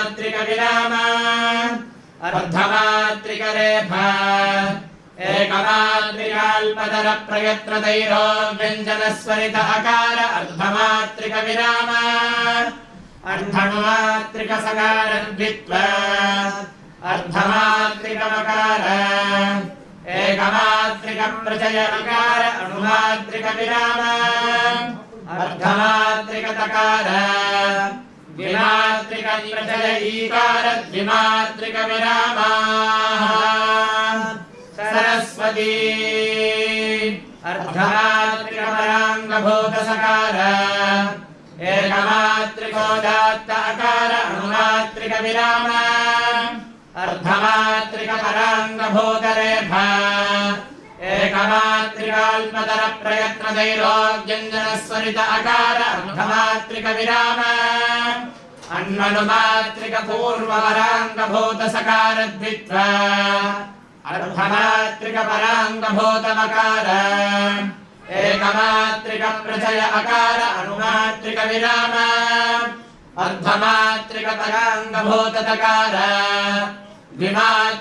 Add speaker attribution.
Speaker 1: अर्धमात्रिक विराम अर्धमात्रिक रेफा एकमात्रिकाल्पतर प्रयत्नतैरो व्यञ्जनस्वरित अकार अर्धमात्रिक विराम अर्धमात्रिक सकार द्वित्वा अर्धमात्रिक मकार एकमात्रिक प्रचय अकार अनुमात्रिक विराम अर्धमात्रिक तकार द्विमात्रिक प्रचय ईकार द्विमात्रिक विराम सरस्वती अर्धमात्रिक पराङ्गभूत सकार एकमात्रिकोदात्त अकार अनुमात्रिक विराम अर्धमात्रिक पराङ्गभूत रेफा एकमात्रिकाल्पतर प्रयत्नतैरो व्यञ्जनस्वरित अकार अर्धमात्रिक विराम अन्वनुमात्रिक पूर्वपराङ्गभूत सकार द्वित्वा अर्धमात्रिक पराङ्गभूत मकार एकमात्रिक प्रचय अकार अनुमात्रिक विराम अर्धमात्रिक पराङ्गभूत तकार द्विमात्रिक